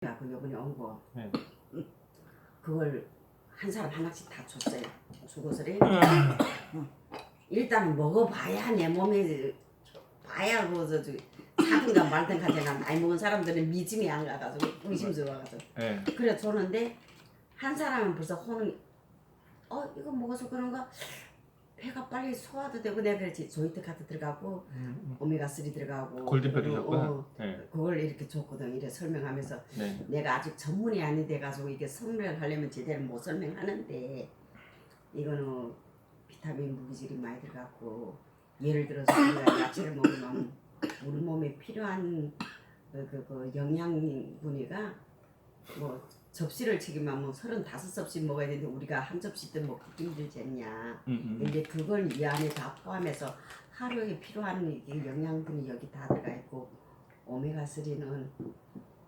그 요번에 온 거 네. 그걸 한 사람 하나씩 다 줬어요. 주고서래. 일단 먹어봐야 내 몸에 봐야 그저 사든가 말든 하잖아. 나이 먹은 사람들은 믿음이 안 가가지고 의심스러워가지고. 네. 그래 줬는데 한 사람은 벌써 호는 이거 먹어서 그런가 배가 빨리 소화도 되고 내가 그랬지. 조이트 카드 들어가고 오메가3 들어가고 골든표 주셨구나. 네. 그걸 이렇게 줬거든. 이래 설명하면서 네. 내가 아직 전문이 아니 돼가지고 이게 설명하려면 제대로 못 설명하는데 이거는 비타민 무기질이 많이 들어갔고 예를 들어서 우리가 야채를 먹으면 우리 몸에 필요한 그 영양분이가 뭐 접시를 치기만 뭐 35접시 먹어야 되는데 우리가 한 접시도 먹기 힘들지 않냐. 근데 그걸 이 안에 다 포함해서 하루에 필요한 이게 영양분이 여기 다 들어가 있고 오메가3는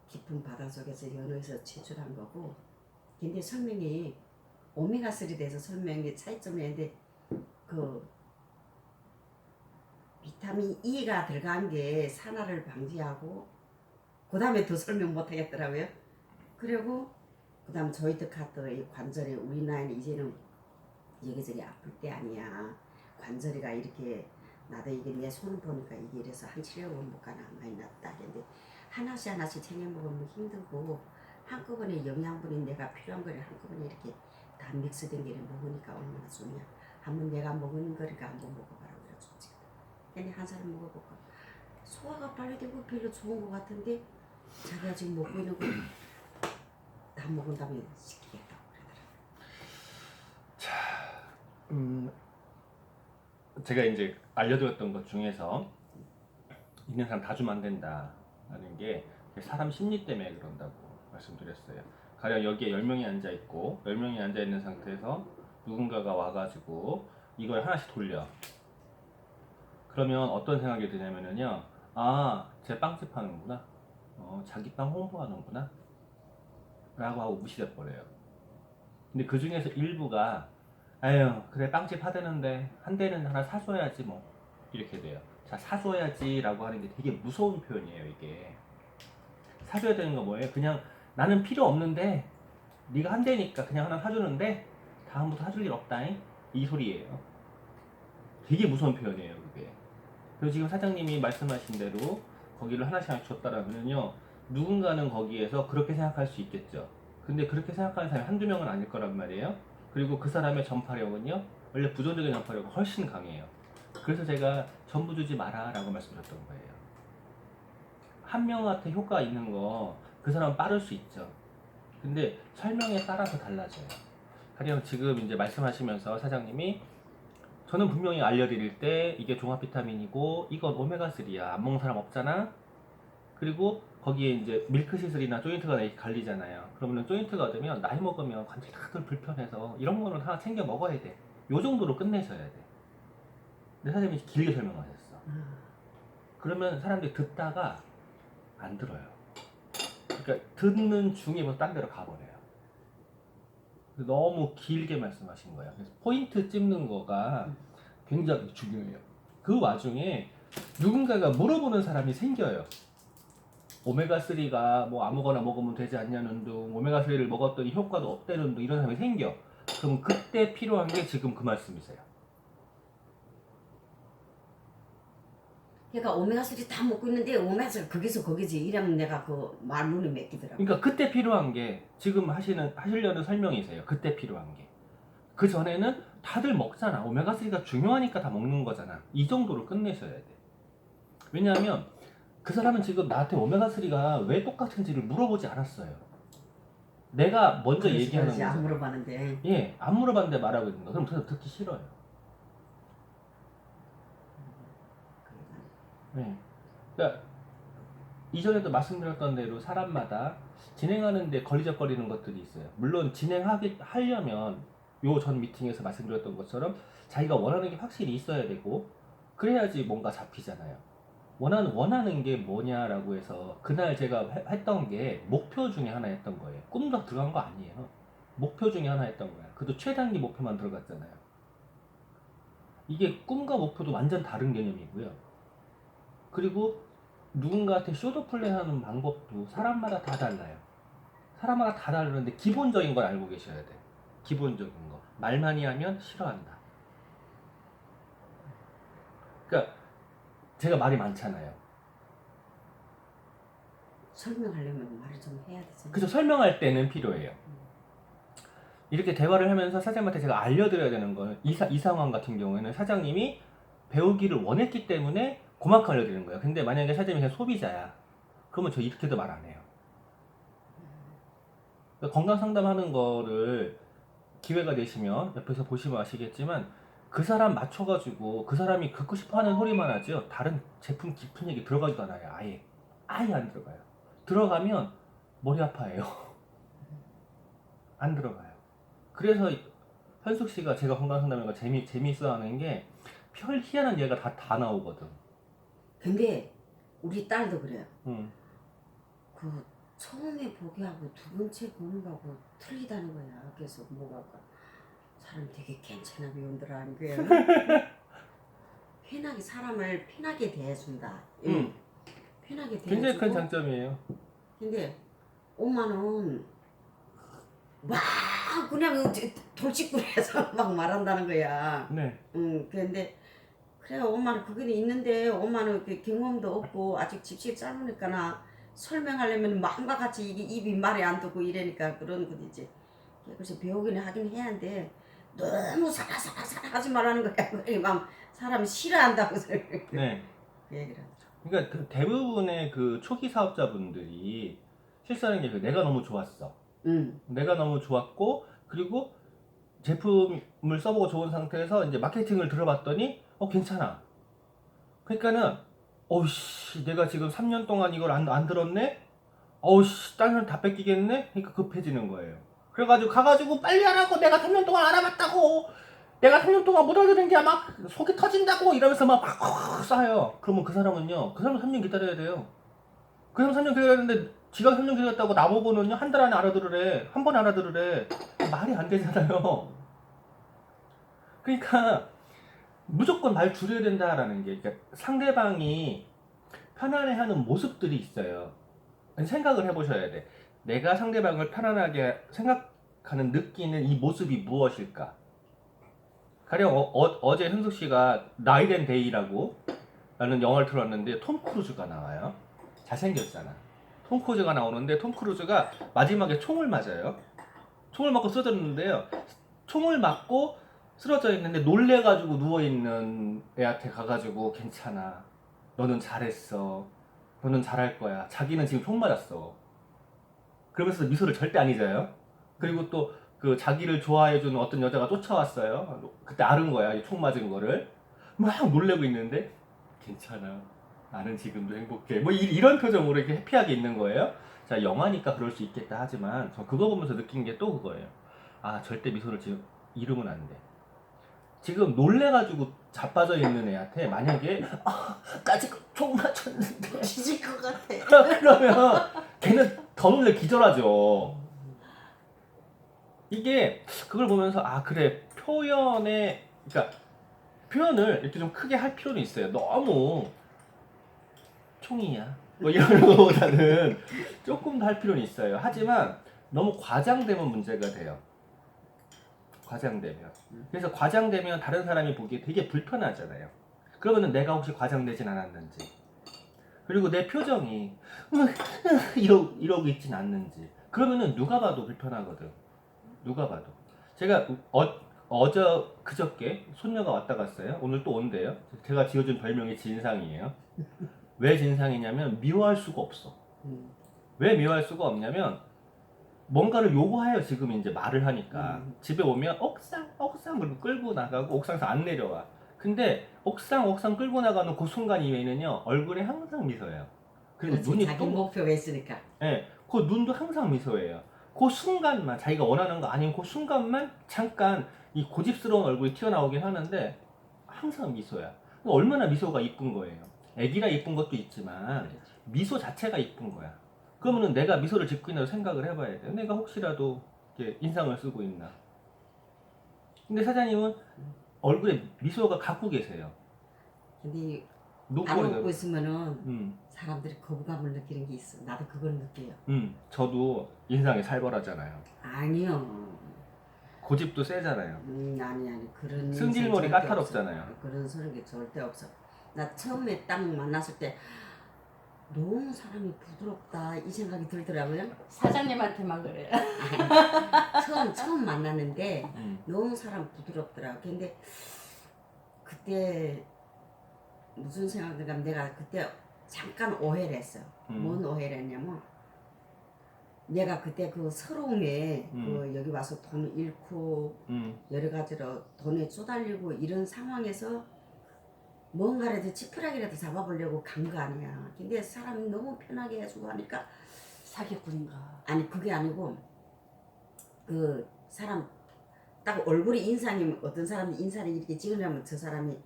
깊은 바닷속에서 연어에서 채취한 거고. 근데 설명이 오메가3에 대해서 설명이 차이점이 있는데 그 비타민 E가 들어간 게 산화를 방지하고 그 다음에 더 설명 못 하겠더라고요. 그리고 그 다음 조이트 카드 관절에 우리 나이는 이제는 여기저기 아플 때 아니야. 관절이가 이렇게 나도 이게 내 손 보니까 이게 이래서 한 7개월 못 가나 많이 났다. 근데 하나씩 하나씩 챙겨 먹으면 힘들고 한꺼번에 영양분이 내가 필요한 거를 한꺼번에 이렇게 다 믹스된 게 먹으니까 얼마나 좋냐. 한번 내가 먹은 거니까 한번 먹어봐라 그래 좋지. 근데 한 사람 먹어볼까 소화가 빨리 되고 별로 좋은 거 같은데 자기가 지금 먹고 있는 거 다 먹은 다음에 시키겠다고 그러더라고요. 제가 이제 알려드렸던 것 중에서 있는 사람 다 주면 안 된다라는 게 사람 심리 때문에 그런다고 말씀드렸어요. 가령 여기에 10명이 앉아있고 10명이 앉아있는 상태에서 누군가가 와가지고 이걸 하나씩 돌려. 그러면 어떤 생각이 드냐면요, 아, 쟤 빵집 하는구나, 자기 빵 홍보하는구나 라고 하고 무시돼 버려요. 근데 그 중에서 일부가 아유 그래 빵집 하대는데 한 대는 하나 사줘야지 뭐 이렇게 돼요. 자, 사줘야지 라고 하는 게 되게 무서운 표현이에요. 이게 사줘야 되는 거 뭐예요? 그냥 나는 필요 없는데 네가 한 대니까 그냥 하나 사주는데 다음부터 사줄 일 없다잉, 이 소리예요. 되게 무서운 표현이에요 그게. 그리고 지금 사장님이 말씀하신 대로 거기를 하나씩 줬다라면요, 누군가는 거기에서 그렇게 생각할 수 있겠죠. 근데 그렇게 생각하는 사람이 한두 명은 아닐 거란 말이에요. 그리고 그 사람의 전파력은요, 원래 부정적인 전파력은 훨씬 강해요. 그래서 제가 전부 주지 마라 라고 말씀드렸던 거예요. 한 명한테 효과가 있는 거 그 사람은 빠를 수 있죠. 근데 설명에 따라서 달라져요. 가령 지금 이제 말씀하시면서 사장님이 저는 분명히 알려드릴 때 이게 종합 비타민이고 이건 오메가3야 안 먹는 사람 없잖아. 그리고 거기에 이제 밀크시슬이나 조인트가 이렇게 갈리잖아요. 그러면 조인트가 되면 나이 먹으면 관절 다들 불편해서 이런 거는 하나 챙겨 먹어야 돼. 요 정도로 끝내셔야 돼. 근데 사장님이 길게 설명하셨어. 그러면 사람들이 듣다가 안 들어요. 그러니까 듣는 중에 뭐 딴 데로 가버려요. 너무 길게 말씀하신 거예요. 그래서 포인트 찝는 거가 굉장히 중요해요. 그 와중에 누군가가 물어보는 사람이 생겨요. 오메가3가 뭐 아무거나 먹으면 되지 않냐는 둥, 오메가3를 먹었더니 효과도 없다는 둥, 이런 사람이 생겨. 그럼 그때 필요한 게 지금 그 말씀이세요. 그러니까 오메가3 다 먹고 있는데 오메가3 거기서 거기지 이러면 내가 그 말문이 맺히더라고. 그러니까 그때 필요한 게 지금 하시려는 설명이세요. 그때 필요한 게. 그 전에는 다들 먹잖아. 오메가3가 중요하니까 다 먹는 거잖아. 이 정도로 끝내셔야 돼. 왜냐하면 그 사람은 지금 나한테 오메가3가 왜 똑같은지를 물어보지 않았어요. 내가 먼저 얘기하는 거죠. 안 물어봤는데. 예, 안 물어봤는데 말하고 있는 거. 그럼 저는 듣기 싫어요. 네. 그러니까 이전에도 말씀드렸던 대로 사람마다 진행하는데 걸리적거리는 것들이 있어요. 물론 하려면 요 전 미팅에서 말씀드렸던 것처럼 자기가 원하는 게 확실히 있어야 되고 그래야지 뭔가 잡히잖아요. 원하는 게 뭐냐라고 해서 그날 제가 했던 게 목표 중에 하나였던 거예요. 꿈도 들어간 거 아니에요. 목표 중에 하나 했던 거야. 그것도 최단기 목표만 들어갔잖아요. 이게 꿈과 목표도 완전 다른 개념이고요. 그리고 누군가한테 쇼도 플레이하는 방법도 사람마다 다 달라요. 사람마다 다 다르는데 기본적인 걸 알고 계셔야 돼. 기본적인 거. 말 많이 하면 싫어한다. 그러니까 제가 말이 많잖아요. 설명하려면 말을 좀 해야 되잖아요. 그죠? 설명할 때는 필요해요. 이렇게 대화를 하면서 사장님한테 제가 알려드려야 되는 거는 이 상황 같은 경우에는 사장님이 배우기를 원했기 때문에 그만큼 알려드리는 거예요. 근데 만약에 사장님이 그냥 소비자야. 그러면 저 이렇게도 말 안 해요. 그러니까 건강 상담하는 거를 기회가 되시면 옆에서 보시면 아시겠지만 그 사람 맞춰가지고 그 사람이 듣고 싶어 하는 소리만 하죠. 다른 제품 깊은 얘기 들어가지도 않아요. 아예 안 들어가요. 들어가면 머리 아파해요. 안 들어가요. 그래서 현숙 씨가 제가 건강 상담이니까 재미있어 하는 게 별 희한한 얘가 다 나오거든. 근데 우리 딸도 그래요. 응. 그 처음에 보기하고 두 번째 보는 거하고 틀리다는 거야. 그래서 뭐가 사람 되게 괜찮아 배운더라는 거야. 편하게 사람을 편하게 대해준다. 응. 편하게 굉장히 큰 대해주고. 장점이에요. 근데 엄마는 막 그냥 돌직구해서 막 말한다는 거야. 네. 그런데 그래 엄마는 그게 있는데 엄마는 그 경험도 없고 아직 집식 짧으니까나 설명하려면 마음과 같이 이게 입이 말이 안 듣고 이러니까 그런 거지. 그래서 배우기는 하긴 해야 하는데 너무 사라사라 하지 말라는 거야. 그래 막 사람이 싫어한다고 네. 그 얘기를 하죠. 그러니까 대부분의 그 초기 사업자분들이 실수하는 게 내가 너무 좋았어. 내가 너무 좋았고 그리고 제품을 써보고 좋은 상태에서 이제 마케팅을 들어봤더니 괜찮아. 그러니까는 어우씨 내가 지금 3년 동안 이걸 안 들었네? 어우씨 딴 다 뺏기겠네? 그러니까 급해지는 거예요. 그래가지고 가가지고 빨리 하라고 내가 3년 동안 알아봤다고 내가 3년 동안 못 알아들은 게 막 속이 터진다고 이러면서 막 쌓여요. 그러면 그 사람은요 그 사람은 3년 기다려야 돼요. 그 사람 3년 기다려야 되는데 지가 3년 기다렸다고 나보고는요 한 달 안에 알아들으래. 한 번에 알아들으래. 말이 안 되잖아요. 그러니까 무조건 말 줄여야 된다라는 게 그러니까 상대방이 편안해하는 모습들이 있어요. 생각을 해보셔야 돼. 내가 상대방을 편안하게 생각하는 느끼는 이 모습이 무엇일까? 가령 어제 현숙 씨가 나이트 앤 데이라고 라는 영화를 틀었는데 톰 크루즈가 나와요. 잘생겼잖아. 톰 크루즈가 나오는데 톰 크루즈가 마지막에 총을 맞아요. 총을 맞고 쓰러졌는데요. 총을 맞고 쓰러져 있는데 놀래가지고 누워있는 애한테 가가지고 괜찮아. 너는 잘했어. 너는 잘할 거야. 자기는 지금 총 맞았어. 그러면서 미소를 절대 안 잊어요. 그리고 또 그 자기를 좋아해주는 어떤 여자가 쫓아왔어요. 그때 아는 거야. 이 총 맞은 거를. 막 놀래고 있는데 괜찮아. 나는 지금도 행복해. 뭐 이런 표정으로 이렇게 해피하게 있는 거예요. 자, 영화니까 그럴 수 있겠다 하지만 저 그거 보면서 느낀 게 또 그거예요. 아, 절대 미소를 지금 잃으면 안 돼. 지금 놀래가지고 자빠져 있는 애한테 만약에 나 지금 총 맞췄는데 뒤질 것 같아. 그러면 걔는 더 놀래 기절하죠. 이게 그걸 보면서 아 그래 표현에 그러니까 표현을 이렇게 좀 크게 할 필요는 있어요. 너무 총이야 뭐 이런 거보다는 조금 더 할 필요는 있어요. 하지만 너무 과장되면 문제가 돼요. 과장되면. 그래서 과장되면 다른 사람이 보기에 되게 불편하잖아요. 그러면은 내가 혹시 과장되진 않았는지 그리고 내 표정이 이러고 있진 않는지 그러면은 누가 봐도 불편하거든. 누가 봐도. 제가 그저께 손녀가 왔다 갔어요. 오늘 또 온대요. 제가 지어준 별명이 진상이에요. 왜 진상이냐면 미워할 수가 없어. 왜 미워할 수가 없냐면 뭔가를 요구해요. 지금 이제 말을 하니까 집에 오면 옥상 그리고 끌고 나가고 옥상에서 안 내려와. 근데 옥상 끌고 나가는 그 순간 이외에는요 얼굴에 항상 미소예요. 그리고 그렇지, 눈이 자기 목표가 있으니까. 예, 그 눈도 항상 미소예요. 그 순간만 자기가 원하는 거 아닌 그 순간만 잠깐 이 고집스러운 얼굴이 튀어나오긴 하는데 항상 미소야. 얼마나 미소가 이쁜 거예요. 애기라 이쁜 것도 있지만 미소 자체가 이쁜 거야. 그러면은 내가 미소를 짓고 있나 생각을 해봐야 돼. 내가 혹시라도 이렇게 인상을 쓰고 있나. 근데 사장님은 얼굴에 미소가 갖고 계세요. 근데 안 웃고 있으면은 음, 사람들이 거부감을 느끼는 게 있어. 나도 그걸 느껴요. 저도 인상이 살벌하잖아요. 아니요. 고집도 세잖아요. 아니 그런 승질머리 인상 절대 까탈없잖아요. 없어. 그런 소리 절대 없어. 나 처음에 딱 만났을 때 너무 사람이 부드럽다 이 생각이 들더라고요. 사장님한테만 그래요. 처음 만났는데 음, 너무 사람 부드럽더라고. 근데 그때 무슨 생각이 들까? 내가 그때 잠깐 오해를 했어. 뭔 오해를 했냐면 내가 그때 그 서러움에 그 여기 와서 돈 잃고 여러 가지로 돈에 쪼달리고 이런 상황에서 뭔가라도 지푸라기라도 잡아보려고 간 거 아니야. 근데 사람이 너무 편하게 해주고 하니까 사기꾼인가. 아니 그게 아니고 그 사람 딱 얼굴이 인상이 어떤 사람이 인상을 이렇게 찍으려면 저 사람이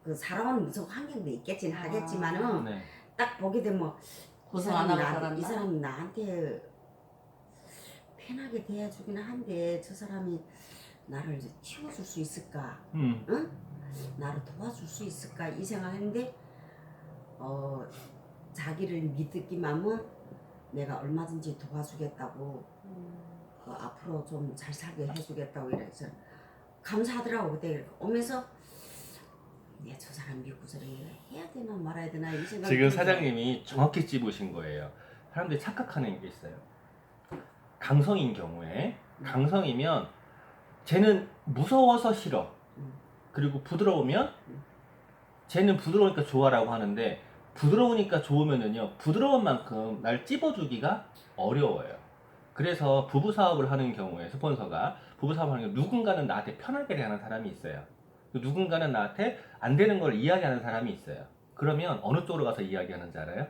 그 살아온 무슨 환경도 있겠지는 하겠지만은 네. 딱 보게 되면 고생 안 하고 살았나? 이 사람이 나한테 편하게 대해주기는 한데 저 사람이 나를 이제 키워줄 수 있을까? 응? 나를 도와줄 수 있을까? 이 생각했는데 자기를 믿기만 하면 내가 얼마든지 도와주겠다고 그 앞으로 좀 잘 살게 해주겠다고 이래서 감사하더라고. 그때 오면서 저 사람 믿고서 해야 되나 말아야 되나 이 생각. 지금 사장님이 정확히 찝으신 거예요. 사람들이 착각하는 게 있어요. 강성인 경우에 강성이면 쟤는 무서워서 싫어. 그리고 부드러우면 쟤는 부드러우니까 좋아라고 하는데 부드러우니까 좋으면은요 부드러운 만큼 날 찝어주기가 어려워요. 그래서 부부 사업을 하는 경우에 스폰서가 부부 사업을 하는 경우에 누군가는 나한테 편하게 대하는 사람이 있어요. 누군가는 나한테 안 되는 걸 이야기하는 사람이 있어요. 그러면 어느 쪽으로 가서 이야기하는지 알아요?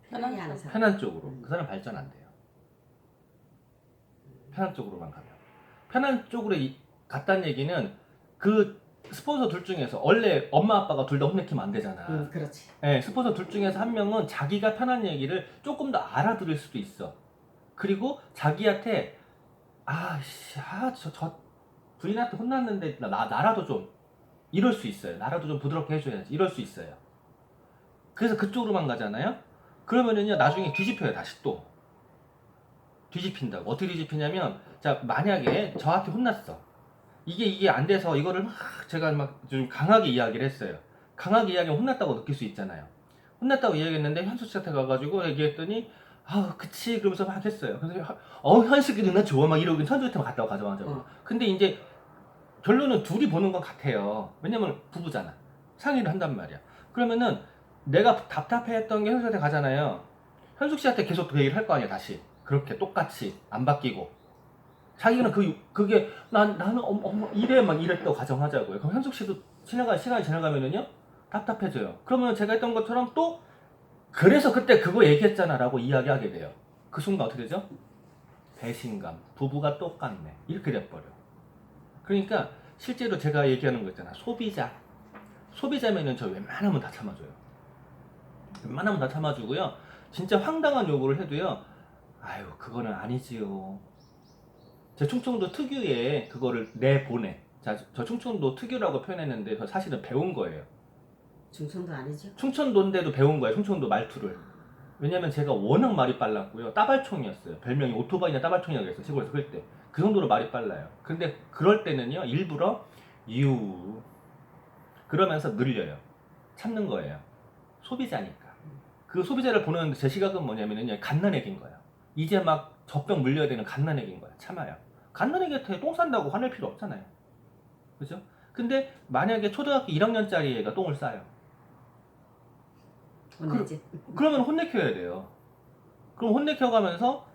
편하게 하는 사람. 편한 쪽으로. 그 사람 발전 안 돼요. 편한 쪽으로만 가면. 편한 쪽으로 갔다는 얘기는 그 스폰서 둘 중에서 원래 엄마 아빠가 둘 다 혼내키면 안 되잖아. 그렇지. 네, 스폰서 둘 중에서 한 명은 자기가 편한 얘기를 조금 더 알아들을 수도 있어. 그리고 자기한테 저 부인한테 혼났는데 나라도 좀 이럴 수 있어요. 나라도 좀 부드럽게 해줘야지. 이럴 수 있어요. 그래서 그쪽으로만 가잖아요. 그러면은요 나중에 뒤집혀요. 다시 또 뒤집힌다고. 어떻게 뒤집히냐면 자 만약에 저한테 혼났어. 이게 안 돼서 이거를 막 제가 막 좀 강하게 이야기를 했어요. 강하게 이야기하면 혼났다고 느낄 수 있잖아요. 혼났다고 이야기했는데 현숙 씨한테 가가지고 얘기했더니 그치 그러면서 막 했어요. 그래서 현숙이 누나 좋아 막 이러고 현숙한테 갔다고 가져가자고. 근데 이제 결론은 둘이 보는 건 같아요. 왜냐면 부부잖아. 상의를 한단 말이야. 그러면은 내가 답답해했던 게 현숙한테 가잖아요. 현숙 씨한테 계속 그 얘기를 할 거 아니야 다시. 그렇게 똑같이 안 바뀌고. 자기는 그게 나는 이래 막 이랬다고 가정하자고요. 그럼 현숙 씨도 시간이 지나가면은요 답답해져요. 그러면 제가 했던 것처럼 또 그래서 그때 그거 얘기했잖아 라고 이야기하게 돼요. 그 순간 어떻게 되죠? 배신감. 부부가 똑같네. 이렇게 돼버려. 그러니까 실제로 제가 얘기하는 거 있잖아. 소비자면은 저 웬만하면 다 참아줘요. 웬만하면 다 참아주고요. 진짜 황당한 요구를 해도요. 아유 그거는 아니지요. 제 충청도 특유의 그거를 내보내. 자, 저 충청도 특유라고 표현했는데 저 사실은 배운 거예요. 충청도 아니죠? 충청도인데도 배운 거예요. 충청도 말투를. 왜냐면 제가 워낙 말이 빨랐고요. 따발총이었어요. 별명이 오토바이나 따발총이라고 했어요. 시골에서 그럴 때. 그 정도로 말이 빨라요. 근데 그럴 때는요. 일부러 유 그러면서 늘려요. 참는 거예요. 소비자니까. 그 소비자를 보는 제 시각은 뭐냐면요. 갓난애기인 거예요. 이제 막 젖병 물려야 되는 갓난애기인 거야. 참아요. 갓난애기한테 똥 싼다고 화낼 필요 없잖아요. 그죠? 근데 만약에 초등학교 1학년짜리 애가 똥을 싸요. 혼내지. 그러면 혼내켜야 돼요. 그럼 혼내켜가면서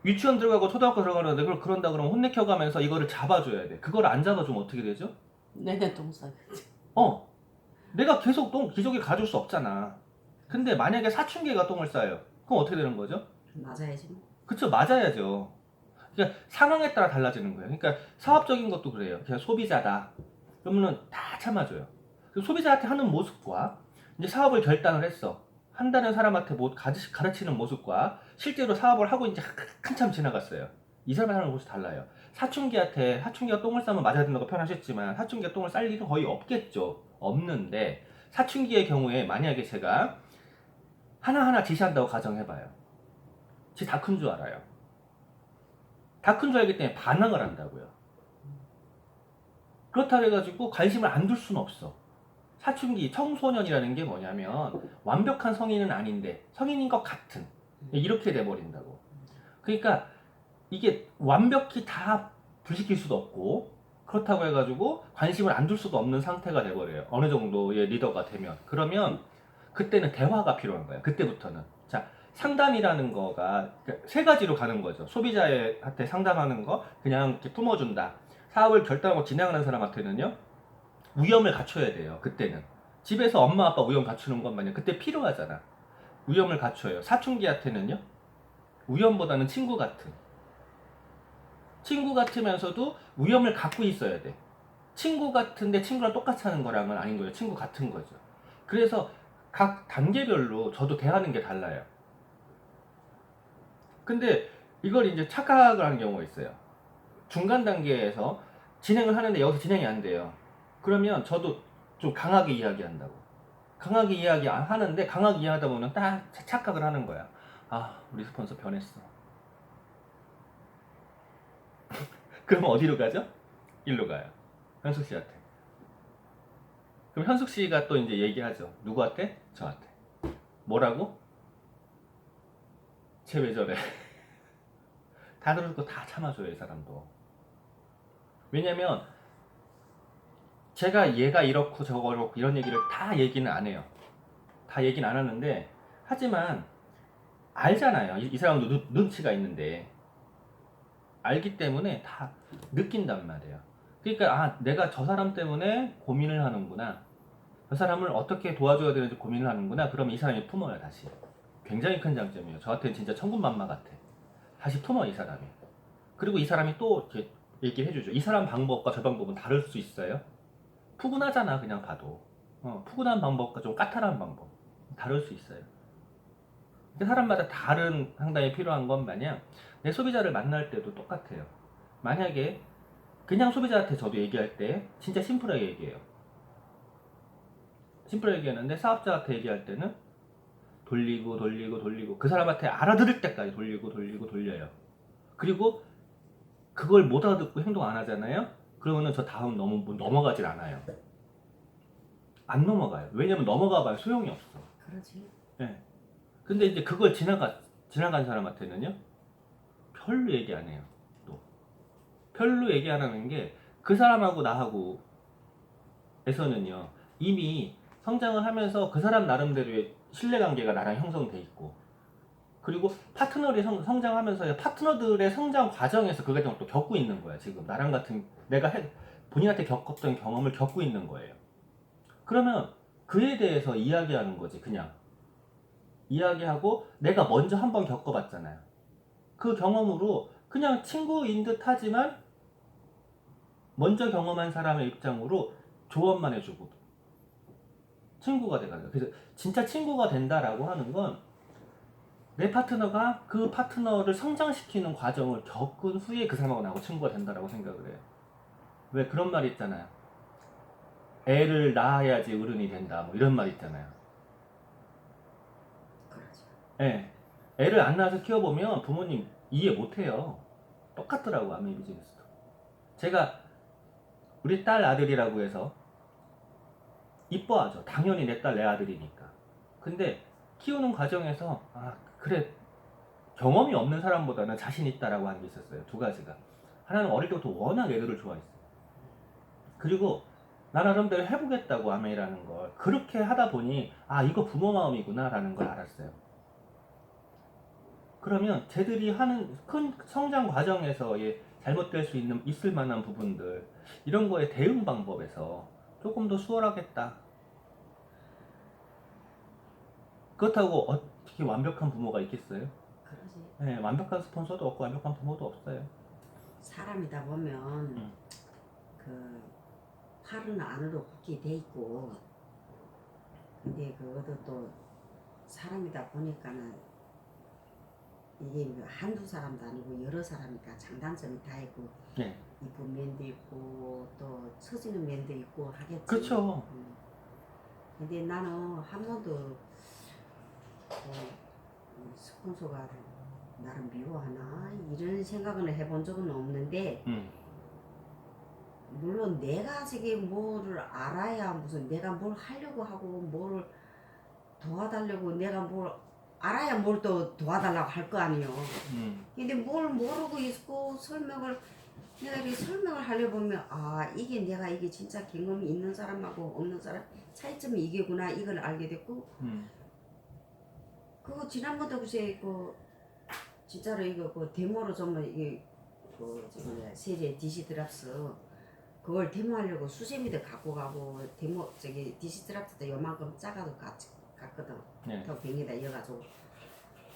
유치원 들어가고 초등학교 들어가는데 그런다 그러면 혼내켜가면서 이거를 잡아줘야 돼. 그걸 안 잡아주면 어떻게 되죠? 내내 똥 싸게. 내가 계속 기저귀 가줄 수 없잖아. 근데 만약에 사춘기가 똥을 싸요. 그럼 어떻게 되는 거죠? 맞아야지. 그쵸, 맞아야죠. 그러니까 상황에 따라 달라지는 거예요. 그러니까 사업적인 것도 그래요. 그냥 소비자다. 그러면은 다 참아줘요. 소비자한테 하는 모습과 이제 사업을 결단을 했어. 한다는 사람한테 뭐 가르치는 모습과 실제로 사업을 하고 이제 한참 지나갔어요. 이 사람을 하는 모습이 달라요. 사춘기가 똥을 싸면 맞아야 된다고 표현하셨지만 사춘기가 똥을 쌀 일은 거의 없겠죠. 없는데 사춘기의 경우에 만약에 제가 하나하나 지시한다고 가정해봐요. 지 다 큰 줄 알아요. 다 큰 줄 알기 때문에 반항을 한다고요. 그렇다고 해가지고 관심을 안 둘 수는 없어. 사춘기 청소년이라는 게 뭐냐면 완벽한 성인은 아닌데 성인인 것 같은 이렇게 돼버린다고. 그러니까 이게 완벽히 다 불시킬 수도 없고 그렇다고 해가지고 관심을 안 둘 수도 없는 상태가 돼버려요. 어느 정도의 리더가 되면. 그러면 그때는 대화가 필요한 거예요. 그때부터는. 자, 상담이라는 거가 세 가지로 가는 거죠. 소비자한테 상담하는 거 그냥 이렇게 품어준다. 사업을 결단하고 진행하는 사람한테는요, 위험을 갖춰야 돼요. 그때는 집에서 엄마 아빠 위험 갖추는 것 마냥 그때 필요하잖아. 위험을 갖춰요. 사춘기한테는요, 위험보다는 친구 같으면서도 위험을 갖고 있어야 돼. 친구 같은데 친구랑 똑같이 하는 거랑은 아닌 거예요. 친구 같은 거죠. 그래서 각 단계별로 저도 대하는 게 달라요. 근데 이걸 이제 착각을 하는 경우가 있어요. 중간 단계에서 진행을 하는데 여기서 진행이 안 돼요. 그러면 저도 좀 강하게 이야기한다고. 강하게 이야기하는데 강하게 이야기하다 보면 딱 착각을 하는 거야. 아, 우리 스폰서 변했어. 그럼 어디로 가죠? 일로 가요. 현숙 씨한테. 그럼 현숙 씨가 또 이제 얘기하죠. 누구한테? 저한테. 뭐라고? 쟤 왜 저래? 다 들을 거 다 참아줘요, 이 사람도. 왜냐면 제가 얘가 이렇고 저거 이렇고 이런 얘기를 다 얘기는 안 해요. 다 얘기는 안 하는데 하지만 알잖아요. 이 사람도 눈치가 있는데 알기 때문에 다 느낀단 말이에요. 그러니까 아, 내가 저 사람 때문에 고민을 하는구나. 저 사람을 어떻게 도와줘야 되는지 고민을 하는구나. 그럼 이 사람이 품어요, 다시. 굉장히 큰 장점이에요. 저한테는 진짜 천군만마 같아. 다시 품어, 이 사람이. 그리고 이 사람이 또 이렇게 얘기를 해주죠. 이 사람 방법과 저 방법은 다를 수 있어요. 푸근하잖아, 그냥 봐도. 푸근한 방법과 좀 까탈한 방법. 다를 수 있어요. 사람마다 다른 상담이 필요한 건 마냥 내 소비자를 만날 때도 똑같아요. 만약에 그냥 소비자한테 저도 얘기할 때 진짜 심플하게 얘기해요. 심플하게 얘기하는데 사업자한테 얘기할 때는 돌리고 그 사람한테 알아들을 때까지 돌려요. 그리고 그걸 못 알아듣고 행동 안 하잖아요. 그러면은 저 다음 넘어가질 않아요. 안 넘어가요. 왜냐면 넘어가 봐야 소용이 없어. 그러지. 네. 근데 이제 그걸 지나간 사람한테는요, 별로 얘기 안 해요. 또 별로 얘기 안 하는 게 그 사람하고 나하고 에서는요, 이미 성장을 하면서 그 사람 나름대로의 신뢰관계가 나랑 형성돼 있고, 그리고 파트너들이 성장하면서 파트너들의 성장 과정에서 그 과정을 또 겪고 있는 거야. 지금 나랑 같은 본인한테 겪었던 경험을 겪고 있는 거예요. 그러면 그에 대해서 이야기하는 거지. 그냥 이야기하고 내가 먼저 한번 겪어봤잖아요. 그 경험으로 그냥 친구인 듯 하지만 먼저 경험한 사람의 입장으로 조언만 해주고 친구가 돼가지고, 그래서 진짜 친구가 된다라고 하는 건 내 파트너가 그 파트너를 성장시키는 과정을 겪은 후에 그 사람하고 나하고 친구가 된다라고 생각을 해요. 왜 그런 말 있잖아요. 애를 낳아야지 어른이 된다, 뭐 이런 말 있잖아요. 그러죠. 예. 애를 안 낳아서 키워보면 부모님 이해 못해요. 똑같더라고, 아메이 비즈니스도. 제가 우리 딸 아들이라고 해서 이뻐하죠. 당연히 내 딸 내 아들이니까. 근데 키우는 과정에서 아, 그래, 경험이 없는 사람보다는 자신 있다라고 하는 게 있었어요. 두 가지가. 하나는 어릴 때부터 워낙 애들을 좋아했어요. 그리고 나 나름대로 해보겠다고 아메이라는 걸 그렇게 하다 보니 아, 이거 부모 마음이구나 라는 걸 알았어요. 그러면 쟤들이 하는 큰 성장 과정에서의 잘못될 수 있을 만한 부분들, 이런 거에 대응 방법에서 조금 더 수월하겠다. 그렇다고 어떻게 완벽한 부모가 있겠어요? 그러지. 네, 완벽한 스폰서도 없고 완벽한 부모도 없어요. 사람이다 보면 그 팔은 안으로 굽게 돼 있고, 근데 그것도 또 사람이다 보니까는 이게 뭐 한두 사람도 아니고 여러 사람이니까 장단점이 다 있고, 네. 이쁜 면도 있고 또 처지는 면도 있고 하겠지. 그렇죠. 근데 나는 한 번도 스폰서가 나를 미워하나 이런 생각은 해본 적은 없는데 물론 내가 저기 뭐를 알아야 무슨 내가 뭘 하려고 하고 뭘 도와달라고 내가 뭘 알아야 뭘 또 도와달라고 할 거 아니에요. 근데 뭘 모르고 있고 내가 이렇게 설명을 하려 보면 이게 내가 이게 진짜 경험이 있는 사람하고 없는 사람 차이점이 이게구나 이걸 알게 됐고 그거 지난번도 글쎄 진짜로 이거 데모로 정말 이게 세제 DC 드랍스 그걸 데모하려고 수세미도 갖고 가고 데모 DC 드랍스도 요만큼 작아도 갔거든. 네. 더 병에다 이어가지고.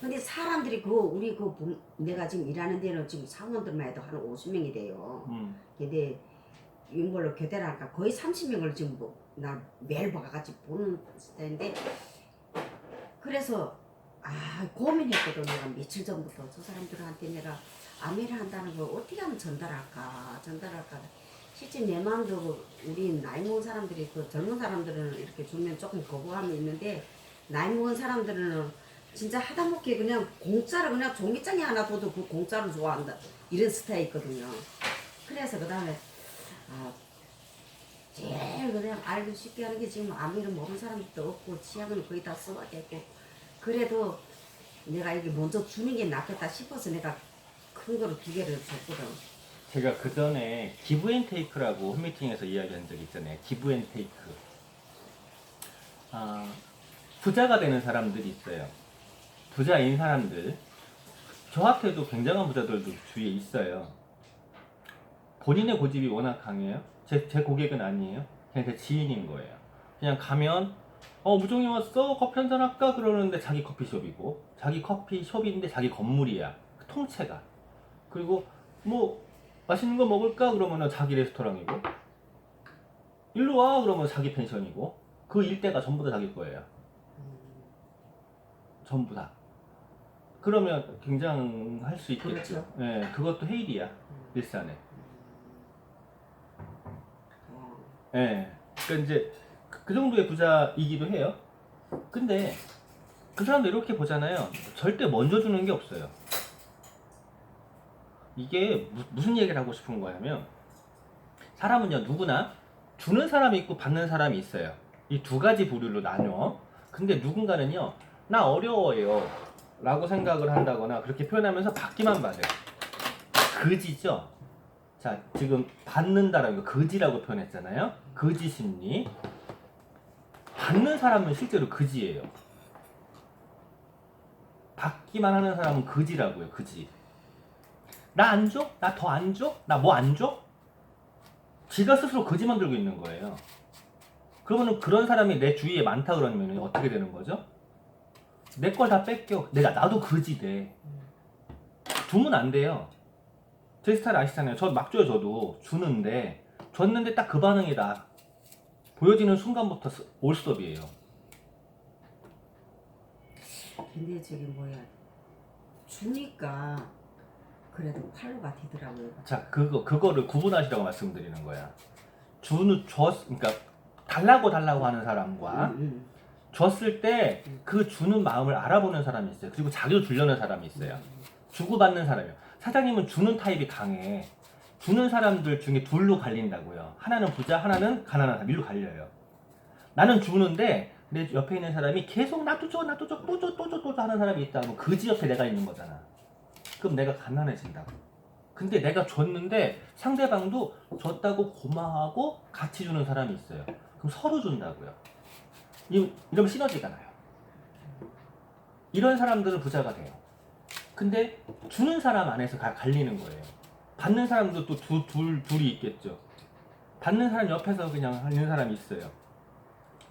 근데 사람들이 내가 지금 일하는 데는 지금 사원들만 해도 한 50명이 돼요. 근데 이걸로 교대를 하니까 거의 30명을 지금 나 매일 봐같이 보는 스타일인데 그래서 고민했거든. 내가 며칠 전부터 저 사람들한테 내가 아메를 한다는 걸 어떻게 하면 전달할까 실제 내 마음도 우리 나이 먹은 사람들이 젊은 사람들은 이렇게 주면 조금 거부감이 있는데 나이 먹은 사람들은 진짜 하다못해 그냥 공짜로 그냥 종이장이 하나 줘도 그 공짜로 좋아한다 이런 스타일 있거든요. 그래서 그 다음에 제일 그냥 알기 쉽게 하는 게 지금 아무리 모르는 사람도 없고 치약은 거의 다 써봤겠고 그래도 내가 이게 먼저 주는 게 낫겠다 싶어서 내가 큰 거로 2개를 줬거든. 제가 그 전에 기브앤테이크라고 홈미팅에서 이야기한 적이 있잖아요. 기브앤테이크. 부자가 되는 사람들이 있어요. 부자인 사람들. 저한테도 굉장한 부자들도 주위에 있어요. 본인의 고집이 워낙 강해요. 제 고객은 아니에요. 그냥 제 지인인 거예요. 그냥 가면 무종이 왔어? 커피 한잔 할까? 그러는데 자기 커피숍이고 자기 커피숍인데 자기 건물이야. 그 통째가. 그리고 뭐 맛있는 거 먹을까? 그러면 자기 레스토랑이고 일로 와? 그러면 자기 펜션이고 그 일대가 전부 다 자기 거예요. 전부 다. 그러면 굉장할 수 있겠죠. 그렇죠. 네, 그것도 헤일이야. 일산에. 네. 그러니까 이제 그 정도의 부자이기도 해요. 근데 그 사람도 이렇게 보잖아요. 절대 먼저 주는 게 없어요. 이게 무슨 얘기를 하고 싶은 거냐면 사람은요 누구나 주는 사람이 있고 받는 사람이 있어요. 이 2가지 부류로 나눠. 근데 누군가는요 나 어려워요 라고 생각을 한다거나 그렇게 표현하면서 받기만 받아요. 그지죠? 자 지금 받는다라는 거 그지라고 표현했잖아요. 그지 심리. 받는 사람은 실제로 그지예요. 받기만 하는 사람은 그지라고요. 그지. 나 안 줘? 나 더 안 줘? 나 뭐 안 줘? 지가 스스로 거지 만들고 있는 거예요. 그러면은 그런 사람이 내 주위에 많다 그러면 어떻게 되는 거죠? 내 걸 다 뺏겨. 나도 거지 돼. 주면 안 돼요. 제 스타일 아시잖아요. 저 막 줘요. 저도 주는데 줬는데 딱 그 반응이다. 보여지는 순간부터 올스톱이에요. 근데 주니까 그래도 팔로가 되더라고요. 자, 그거를 구분하시라고 말씀드리는 거야. 그러니까 달라고 하는 사람과 줬을 때 그 주는 마음을 알아보는 사람이 있어요. 그리고 자기도 주려는 사람이 있어요. 주고받는 사람이요. 사장님은 주는 타입이 강해. 주는 사람들 중에 둘로 갈린다고요. 하나는 부자, 하나는 가난한 사람. 일로 갈려요. 나는 주는데 내 옆에 있는 사람이 계속 나도 줘, 또 줘, 또 줘 하는 사람이 있다. 그럼 그지 옆에 내가 있는 거잖아. 그럼 내가 가난해진다고. 근데 내가 줬는데 상대방도 줬다고 고마워하고 같이 주는 사람이 있어요. 그럼 서로 준다고요. 이러면 시너지가 나요. 이런 사람들은 부자가 돼요. 근데 주는 사람 안에서 갈리는 거예요. 받는 사람도 또 둘이 있겠죠. 받는 사람 옆에서 그냥 하는 사람이 있어요.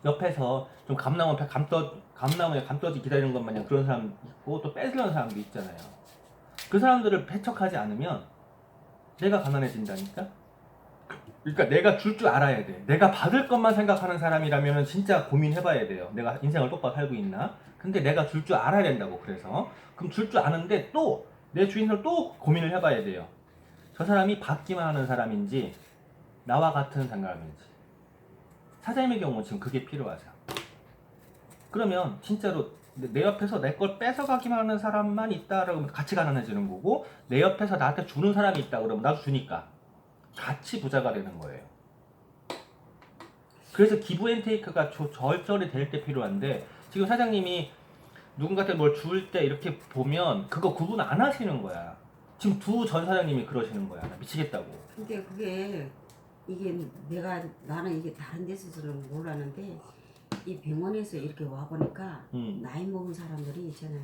옆에서 좀 감나무에 감떠지 기다리는 것 마냥 그런 사람 있고 또 뺏으려는 사람도 있잖아요. 그 사람들을 배척하지 않으면 내가 가난해진다니까? 그러니까 내가 줄 줄 알아야 돼. 내가 받을 것만 생각하는 사람이라면 진짜 고민해봐야 돼요. 내가 인생을 똑바로 살고 있나? 근데 내가 줄 줄 알아야 된다고. 그래서 그럼 줄 줄 아는데 또 내 주인을 또 고민을 해봐야 돼요. 저 사람이 받기만 하는 사람인지 나와 같은 사람인지. 사장님의 경우는 지금 그게 필요하죠. 그러면 진짜로 내 옆에서 내 걸 뺏어가기만 하는 사람만 있다 그러면 같이 가난해지는 거고, 내 옆에서 나한테 주는 사람이 있다 그러면 나도 주니까 같이 부자가 되는 거예요. 그래서 기브앤테이크가 절절히 될 때 필요한데, 지금 사장님이 누군가한테 뭘 줄 때 이렇게 보면 그거 구분 안 하시는 거야. 지금 두 전 사장님이 그러시는 거야. 나 미치겠다고. 근데 그게 이게 나는 이게 다른 데서는 몰랐는데 이 병원에서 이렇게 와 보니까 나이 먹은 사람들이 있잖아요.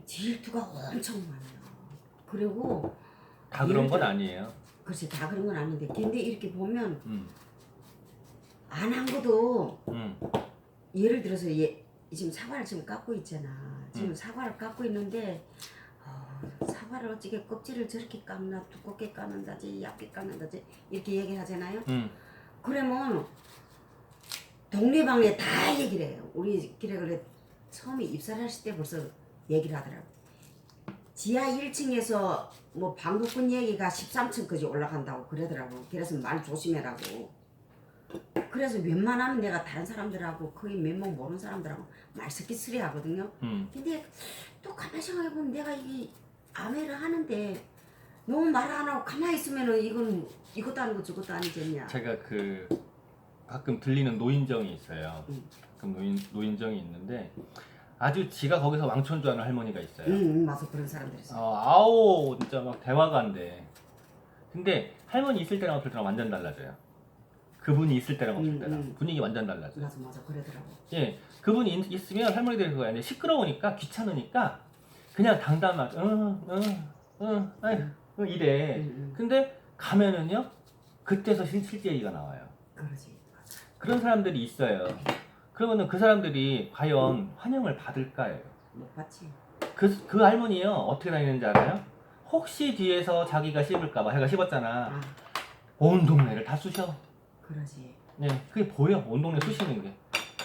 질투가 엄청 많아요. 그리고 다 그런 건 예를 들어- 아니에요. 글쎄 다 그런 건 아닌데 근데 이렇게 보면 안 한 것도 예를 들어서 지금 사과를 지금 깎고 있잖아. 지금 사과를 깎고 있는데 사과를 어찌게 껍질을 저렇게 깎나 두껍게 깎는다지 얇게 깎는다지 이렇게 얘기하잖아요. 그러면 동네방네 다 얘기를 해요. 우리 그래 처음에 입사를 하실 때 벌써 얘기를 하더라고. 지하 1층에서 뭐 방구꾼 얘기가 13층까지 올라간다고 그러더라고. 그래서 말 조심해라고. 그래서 웬만하면 내가 다른 사람들하고 거의 면목 모르는 사람들하고 말 섞기 쓰리 하거든요. 근데 또 가만히 생각해보면 내가 이게 아메를 하는데 너무 말 안 하고 가만히 있으면은 이건 이것도 아니고 저것도 아니겠냐. 제가 가끔 들리는 노인정이 있어요. 가끔 노인정이 있는데 아주 지가 거기서 왕천주하는 할머니가 있어요. 맞아 그런 사람들이 있어. 아우 진짜 막 대화가 안 돼. 근데 할머니 있을 때랑 없을 때랑 완전 달라져요. 그분이 있을 때랑 없을 때랑 분위기 완전 달라져요. 맞아 그러더라고. 예, 그분이 있으면 할머니들이 그거 아니에요. 시끄러우니까 귀찮으니까 그냥 당당하게 이래. 근데 가면은요 그때서 실제 얘기가 나와요. 그러지. 맞아. 그런 사람들이 있어요. 그러면은 그 사람들이 과연 환영을 받을까요? 못 봤지. 그 할머니요 어떻게 다니는지 알아요? 혹시 뒤에서 자기가 씹을까봐 해가 씹었잖아. 온 동네를 다 쑤셔. 그러지. 네, 그게 보여. 온 동네 쑤시는 게.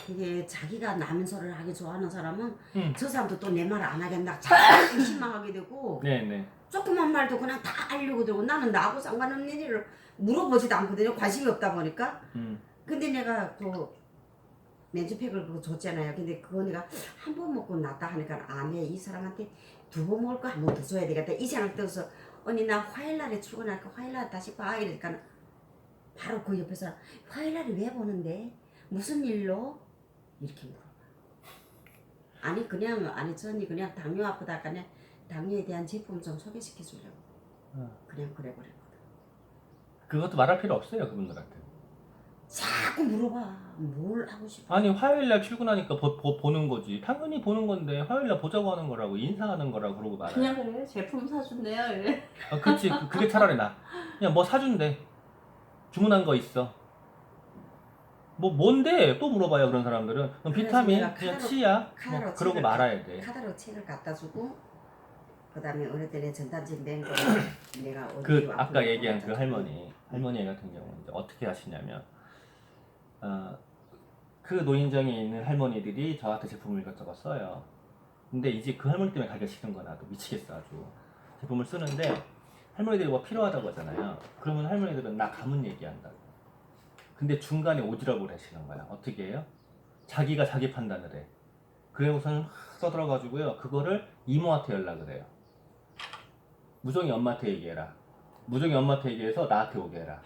그게 자기가 남의 소리를 하기 좋아하는 사람은 음. 저 사람도 또 내 말을 안 하겠나 자꾸 실망하게 되고 네네. 조그만 말도 그냥 다 알려고 들고 나는 나하고 상관없는 일을 물어보지도 않거든요. 관심이 없다 보니까. 근데 내가 그 면주팩을 그거 줬잖아요. 근데 그거 내가 한 번 먹고 낫다 하니까 아네 이 사람한테 두 번 먹을 거 한 번 더 줘야 되겠다. 이 생각 들어서 언니 나 화요일날에 출근할까 화요일날 다시 봐 이러니까 바로 그 옆에서 화요일날에 왜 보는데 무슨 일로 이렇게 물어봐. 아니 그냥 아니 저 언니 그냥 당뇨 아프다 그냥 당뇨에 대한 제품 좀 소개시켜 주려고 그냥 그래 버렸거든. 그것도 말할 필요 없어요 그분들한테. 자꾸 물어봐 뭘 하고 싶어. 아니 화요일날 출근하니까 보는 거지. 당연히 보는 건데 화요일날 보자고 하는 거라고 인사하는 거라고 그러고 말아요. 그냥 그래 제품 사준대요 이래. 그치 그게 차라리 나. 그냥 뭐 사준대. 주문한 거 있어. 뭐 뭔데 또 물어봐요 그런 사람들은. 그럼 비타민 내가 그냥 카드로- 치약 카드로 뭐 그러고 책을 말아야 돼. 카드로 책을 갖다 주고 그다음에 어느 때는 전단지 낸 거 내가 어디 그 왔구나 아까 얘기한 그 갖다 할머니 같은 경우는 이제 어떻게 하시냐면 그 노인정에 있는 할머니들이 저한테 제품을 이것저것 써요. 근데 이제 그 할머니 때문에 가기가 싫은 거야. 나도 미치겠어 아주. 제품을 쓰는데 할머니들이 뭐 필요하다고 하잖아요. 그러면 할머니들은 나 가문 얘기한다고. 근데 중간에 오지랖을 하시는 거야. 어떻게 해요? 자기가 자기 판단을 해. 그래서는 막 써들어가지고요. 그거를 이모한테 연락을 해요. 무정이 엄마한테 얘기해라. 무정이 엄마한테 얘기해서 나한테 오게 해라.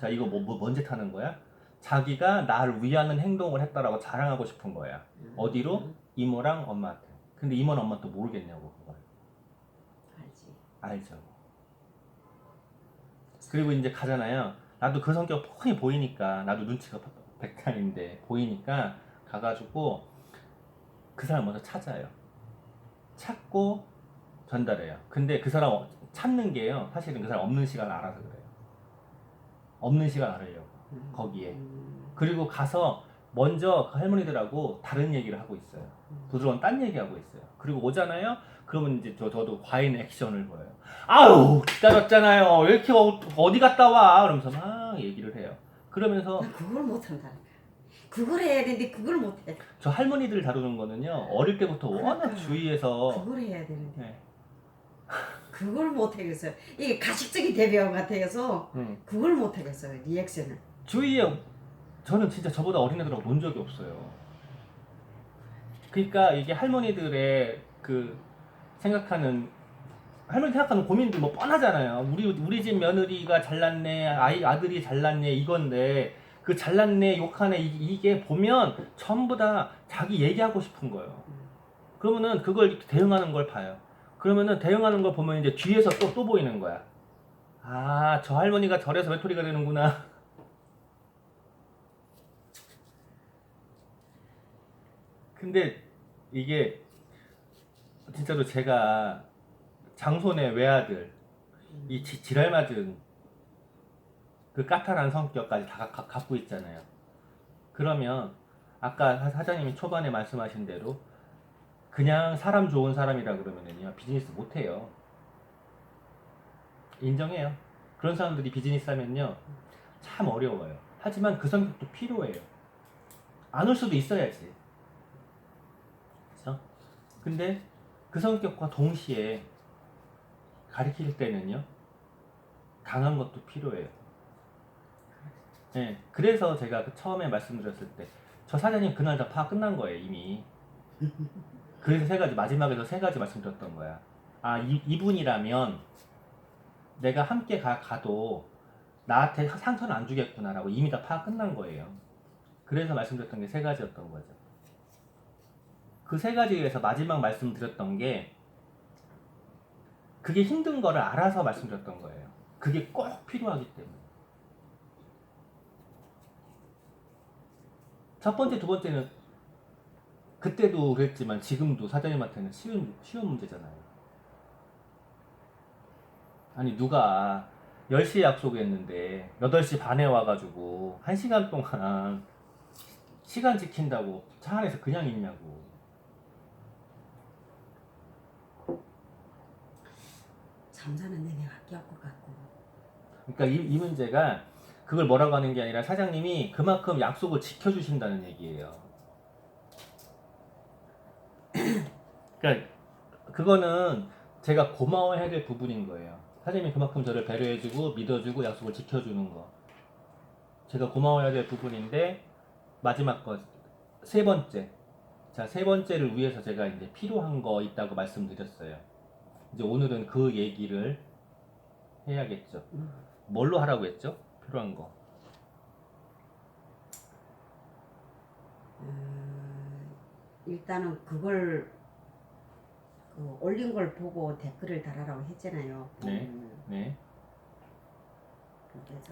자 이거 뭐 언제 타는 거야? 자기가 나를 위하는 행동을 했다라고 자랑하고 싶은 거야. 어디로? 이모랑 엄마한테. 근데 이모는 엄마도 모르겠냐고 그걸. 알지. 알죠. 그리고 이제 가잖아요. 나도 그 성격 뻔히 보이니까 나도 눈치가 백탄인데 보이니까 가가지고 그 사람 먼저 찾아요. 찾고 전달해요. 근데 그 사람 찾는 게요. 사실은 그 사람 없는 시간 알아서 그래요. 없는 시간 알으려고 거기에. 그리고 가서 먼저 그 할머니들하고 다른 얘기를 하고 있어요. 부드러운 딴 얘기하고 있어요. 그리고 오잖아요. 그러면 이제 저도 과잉 액션을 보여요. 아우 기다렸잖아요. 왜 이렇게 어디 갔다 와? 그러면서 막 얘기를 해요. 그러면서 난 그걸 못한다니까. 그걸 해야 되는데 그걸 못해. 저 할머니들 다루는 거는요. 어릴 때부터 워낙 그러니까. 주위에서 그걸 해야 되는데 네. 그걸 못하겠어요. 이게 가식적인 대비형 같아서 그걸 못하겠어요. 리액션을. 주위에 저는 진짜 저보다 어린 애들하고 논 적이 없어요. 그러니까 이게 할머니들의 그 할머니 생각하는 고민들 뭐 뻔하잖아요. 우리 집 며느리가 잘났네, 아들이 잘났네 이건데 그 잘났네 욕하네 이게 보면 전부 다 자기 얘기하고 싶은 거예요. 그러면은 그걸 이렇게 대응하는 걸 봐요. 그러면은 대응하는 걸 보면 이제 뒤에서 또 보이는 거야. 아, 저 할머니가 저래서 외톨이가 되는구나. 근데 이게 진짜로 제가 장손의 외아들, 이 지랄 맞은 그 까탈한 성격까지 다 갖고 있잖아요. 그러면 아까 사장님이 초반에 말씀하신 대로 그냥 사람 좋은 사람이라 그러면은요 비즈니스 못해요. 인정해요. 그런 사람들이 비즈니스 하면요 참 어려워요. 하지만 그 성격도 필요해요. 안 올 수도 있어야지. 그렇죠? 근데 그 성격과 동시에 가르칠 때는요 강한 것도 필요해요. 네, 그래서 제가 그 처음에 말씀드렸을 때 저 사장님 그날 다 파악 끝난 거예요 이미. 그래서 마지막에서 세 가지 말씀드렸던 거야. 아, 이분이라면 내가 함께 가도 나한테 상처는 안 주겠구나라고 이미 다 파악 끝난 거예요. 그래서 말씀드렸던 게 세 가지였던 거죠. 그 세 가지에서 마지막 말씀드렸던 게 그게 힘든 거를 알아서 말씀드렸던 거예요. 그게 꼭 필요하기 때문에. 첫 번째, 두 번째는 그때도 그랬지만 지금도 사장님한테는 쉬운 문제잖아요. 아니 누가 10시에 약속했는데 8시 반에 와가지고 1시간 동안 시간 지킨다고 차 안에서 그냥 있냐고. 잠자는 내내 아끼할 것 같고. 그러니까 이 문제가 그걸 뭐라고 하는 게 아니라 사장님이 그만큼 약속을 지켜주신다는 얘기예요. 그러니까 그거는 제가 고마워해야 될 부분인 거예요. 사장님이 그만큼 저를 배려해주고 믿어주고 약속을 지켜주는 거. 제가 고마워해야 될 부분인데 마지막 거 세 번째. 자, 세 번째를 위해서 제가 이제 필요한 거 있다고 말씀드렸어요. 이제 오늘은 그 얘기를 해야겠죠. 뭘로 하라고 했죠? 필요한 거. 일단은 그걸 올린 걸 보고 댓글을 달아라고 했잖아요. 네. 네. 그래서